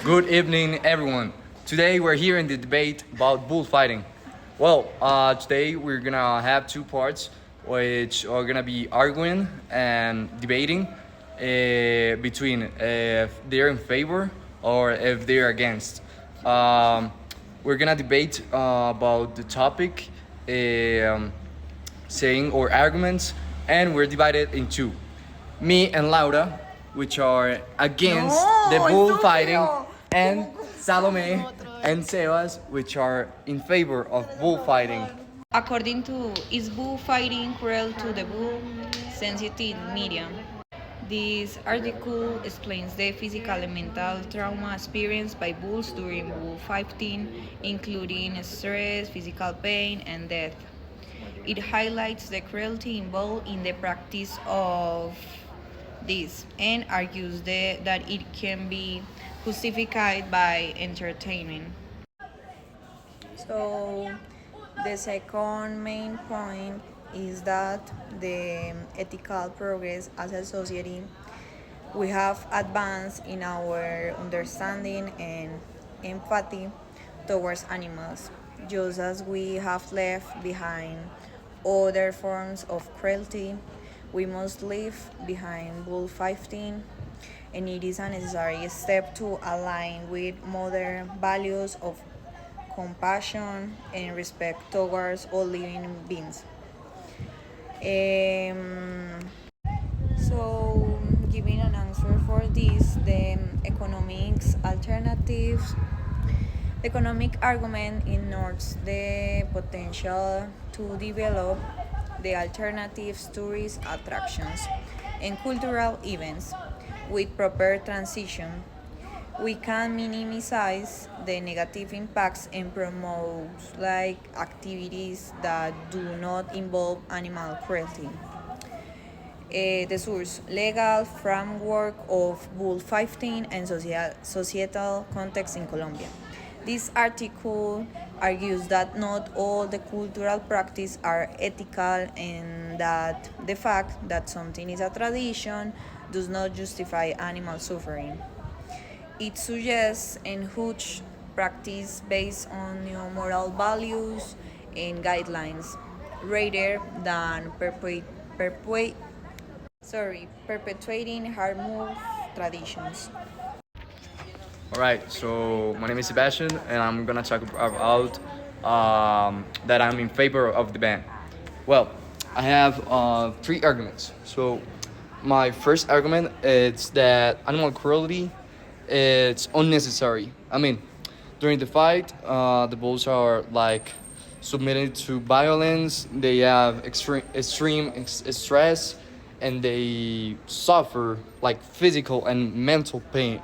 Good evening, everyone. Today we're here in the debate about bullfighting. Today we're gonna have two parts, which are gonna be arguing and debating between if they're in favor or if they're against. Um, we're gonna debate about the topic, um, saying our arguments, and we're divided in two. Me and Laura, which are against the No, bullfighting, estúpido. and Salome and Sebas, which are in favor of bullfighting. According to Is Bullfighting Cruel to the Bull? Sensitive Media. This article explains the physical and mental trauma experienced by bulls during bullfighting, including stress, physical pain, and death. It highlights the cruelty involved in the practice of this and argues that it can be justified by entertainment. So, the second main point is that the ethical progress as a society, we have advanced in our understanding and empathy towards animals, just as we have left behind other forms of cruelty. We must leave behind bullfighting, and it is a necessary step to align with modern values of compassion and respect towards all living beings. Um, so, giving an answer for this, the economics alternatives, the economic argument ignores the potential to develop the alternatives tourist attractions and cultural events with proper transition. We can minimize the negative impacts and promote like activities that do not involve animal cruelty. The source legal framework of bullfighting and societal context in Colombia. This article argues that not all the cultural practices are ethical and that the fact that something is a tradition does not justify animal suffering. It suggests and huge practice based on new moral values and guidelines rather than perpetuating harmful traditions. All right, so my name is Sebastian, and I'm gonna talk about that I'm in favor of the ban. Well, I have three arguments. So, my first argument is that animal cruelty is unnecessary. I mean, during the fight, the bulls are like submitted to violence. They have extreme stress, and they suffer like physical and mental pain.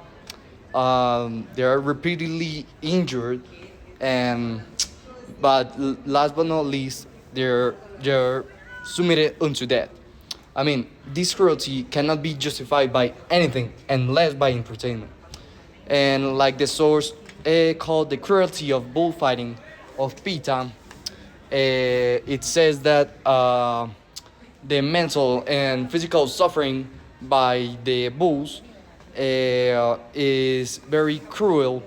They are repeatedly injured, and last but not least, they're submitted unto death. I mean, this cruelty cannot be justified by anything, and less by entertainment. And like the source called the cruelty of bullfighting of PETA, it says that the mental and physical suffering by the bulls is very cruel,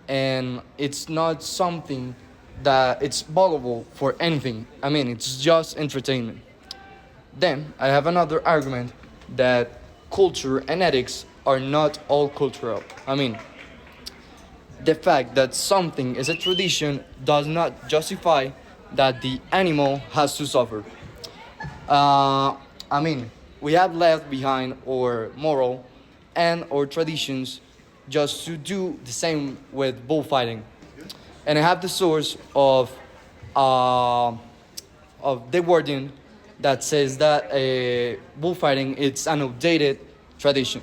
and it's not something that it's valuable for anything. I mean, it's just entertainment. Then I have another argument that culture and ethics are not all cultural. I mean, the fact that something is a tradition does not justify that the animal has to suffer. I mean, we have left behind our moral and our traditions just to do the same with bullfighting. And I have the source uh, of the wording that says that bullfighting is an outdated tradition.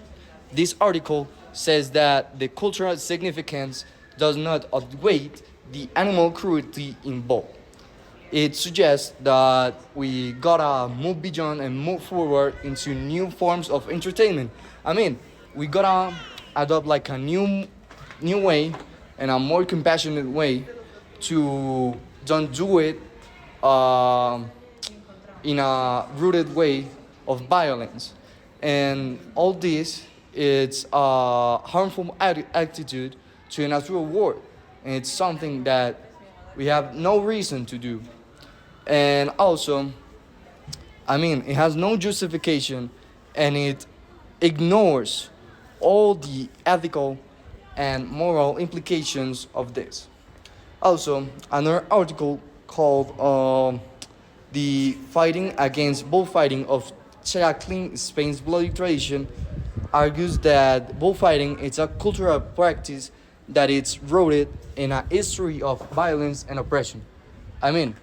This article says that the cultural significance does not outweigh the animal cruelty involved. It suggests that we gotta move beyond and move forward into new forms of entertainment. I mean, we gotta adopt like a new way and a more compassionate way to don't do it um, in a rooted way of violence. And all this, it's a harmful attitude to a natural world. And it's something that we have no reason to do. And also, I mean, it has no justification and it ignores all the ethical and moral implications of this. Also, another article called The Fighting Against Bullfighting of Tackling Spain's Bloody Tradition argues that bullfighting is a cultural practice that it's rooted in a history of violence and oppression. I mean,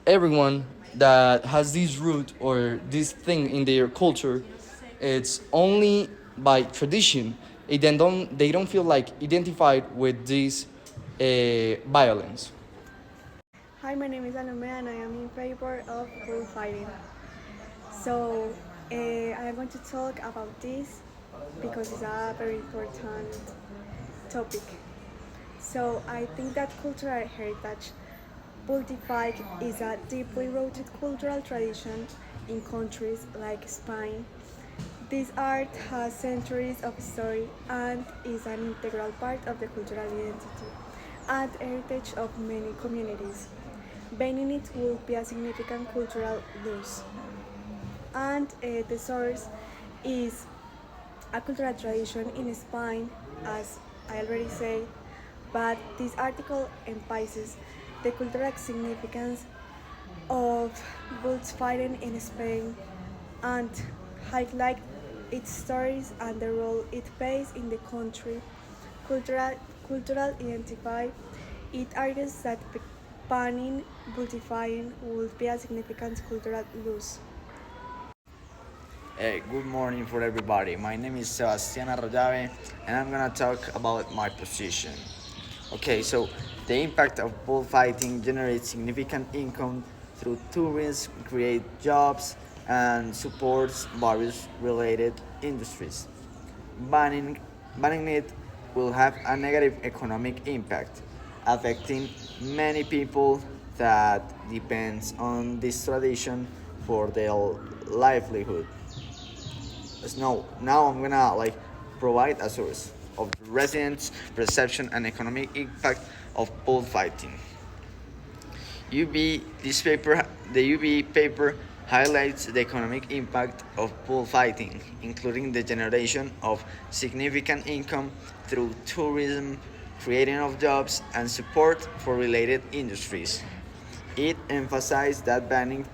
everyone that has this root or this thing in their culture, it's only by tradition. They don't feel like identified with this violence. Hi, my name is Anome and I am in favor of bullfighting. So, I am going to talk about this because it's a very important topic. So, I think that cultural heritage bullfight is a deeply rooted cultural tradition in countries like Spain. This art has centuries of history and is an integral part of the cultural identity and heritage of many communities. Banning it would be a significant cultural loss. And the source is a cultural tradition in Spain, as I already said, but this article emphasizes the cultural significance of bullfighting in Spain and highlight its stories and the role it plays in the country. Cultural identify. It argues that banning bullfighting would be a significant cultural loss. Hey, good morning for everybody. My name is Sebastián Arroyave and I'm gonna talk about my position. Okay, so the impact of bullfighting generates significant income through tourism, create jobs, and supports various related industries. Banning, banning it will have a negative economic impact, affecting many people that depends on this tradition for their livelihood. So now I'm gonna provide a source of residents' perception and economic impact of bullfighting. The UB paper highlights the economic impact of bullfighting, including the generation of significant income through tourism, creating of jobs, and support for related industries. It emphasized that banning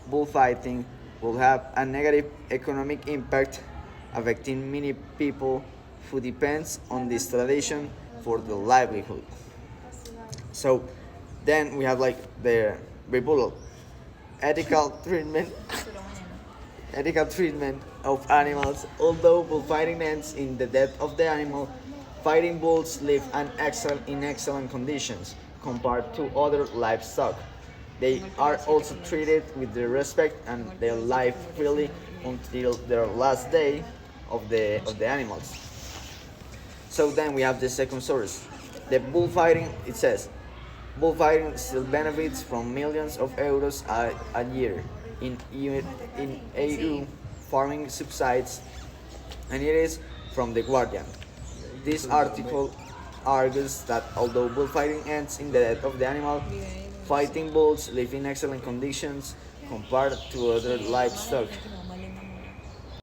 bullfighting will have a negative economic impact, affecting many people who depends on this tradition for their livelihood. So then we have the rebuttal, ethical treatment, ethical treatment of animals. Although bullfighting ends in the death of the animal, fighting bulls live in excellent conditions compared to other livestock. They are also treated with the respect and they live freely until their last day of the animals. So then we have the second source. The bullfighting, it says, bullfighting still benefits from millions of euros a year. In EU, farming subsides, and it is from The Guardian. This article argues that although bullfighting ends in the death of the animal, fighting bulls live in excellent conditions compared to other livestock.